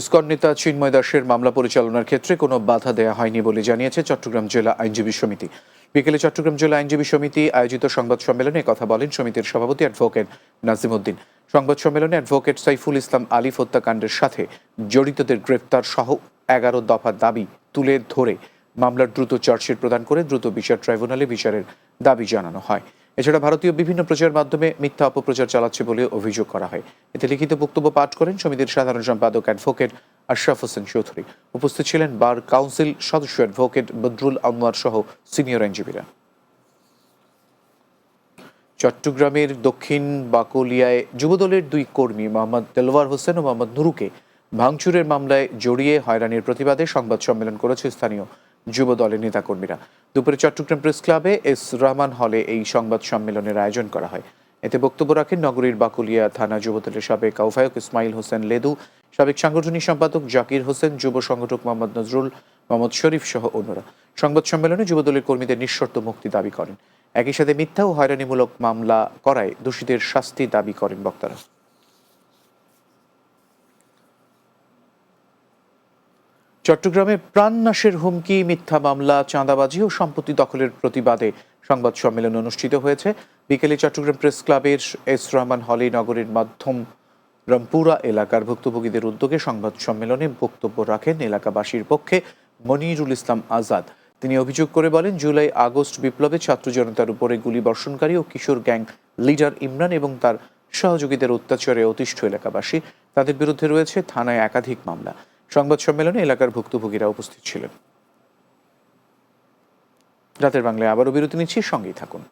ISKCON নেতা চিন্ময় দাসের মামলা পরিচালনার ক্ষেত্রে কোনো বাধা দেওয়া হয়নি বলে জানিয়েছে চট্টগ্রাম জেলা আইনজীবী সমিতি। বিকেলে চট্টগ্রাম জেলা আইনজীবী সমিতি আয়োজিত সংবাদ সম্মেলনে কথা বলেন সমিতির সভাপতি অ্যাডভোকেট নাজিম উদ্দিন। সংবাদ সম্মেলনে অ্যাডভোকেট সাইফুল ইসলাম আলিফ হত্যাকাণ্ডের সাথে জড়িতদের গ্রেপ্তার সহ 11 দফা দাবি তুলে ধরে মামলার দ্রুত চার্জশিট প্রদান করে দ্রুত বিচার ট্রাইব্যুনালে বিচারের দাবি জানানো হয়। এছাড়া ভারতীয় বিভিন্ন প্রচার মাধ্যমে মিথ্যা অপপ্রচার চালাচ্ছে বলে অভিযোগ করা হয়। এতে লিখিত বক্তব্য পাঠ করেন সমিতির সাধারণ সম্পাদক অ্যাডভোকেট আশরাফ হোসেন চৌধুরী। উপস্থিত ছিলেন বার কাউন্সিল সদস্য অ্যাডভোকেট বদরুল আনোয়ার সহ সিনিয়র আইনজীবীরা। চট্টগ্রামের দক্ষিণ বাকলিয়ায় যুবদলের 2 কর্মী মোহাম্মদ দেলওয়ার হোসেন ও মোহাম্মদ নুরুকে ভাঙচুরের মামলায় জড়িয়ে হয়রানির প্রতিবাদে সংবাদ সম্মেলন করেছে স্থানীয় যুব দলের নেতাকর্মীরা। দুপুরে চট্টগ্রাম প্রেস ক্লাবে এস রহমান হলে এই সংবাদ সম্মেলনের আয়োজন করা হয়। এতে বক্তব্য রাখেন নগরীর বাকলিয়া থানা যুবদলের সাবেক আহ্বায়ক ইসমাইল হোসেন লেদু, সাবেক সাংগঠনিক সম্পাদক জাকির হোসেন, যুব সংগঠক মোহাম্মদ নজরুল, মোহাম্মদ শরীফ সহ অন্যরা। সংবাদ সম্মেলনে যুবদলের কর্মীদের নিঃশর্ত মুক্তি দাবি করেন। একই সাথে মিথ্যা ও হয়রানিমূলক মামলা করায় দোষীদের শাস্তি দাবি করেন বক্তারা। চট্টগ্রামে প্রাণনাশের হুমকি, মিথ্যা মামলা, চাঁদাবাজি ও সম্পত্তি দখলের প্রতিবাদে সংবাদ সম্মেলন অনুষ্ঠিত হয়েছে। বিকেলে চট্টগ্রাম প্রেস ক্লাবের এস রহমান হলে নগরীর মাধ্যম রামপুরা এলাকার ভুক্তভোগীদের উদ্যোগে সংবাদ সম্মেলনে বক্তব্য রাখেন এলাকাবাসীর পক্ষে মনিরুল ইসলাম আজাদ। তিনি অভিযোগ করে বলেন, জুলাই আগস্ট বিপ্লবে ছাত্র জনতার উপরে গুলিবর্ষণকারী ও কিশোর গ্যাং লিডার ইমরান এবং তার সহযোগীদের অত্যাচারে অতিষ্ঠ এলাকাবাসী, তাদের বিরুদ্ধে রয়েছে থানায় একাধিক মামলা। সংবাদ সম্মেলনে এলাকার ভুক্তভোগীরা উপস্থিত ছিলেন। রাতের বাংলায় আবারও বিরতি নিচ্ছি, সঙ্গেই থাকুন।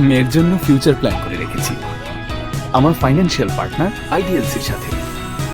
মেয়ের জন্য ফিউচার প্ল্যান করে রেখেছি আমার ফাইন্যান্সিয়াল পার্টনার আইডিএলসির সাথে।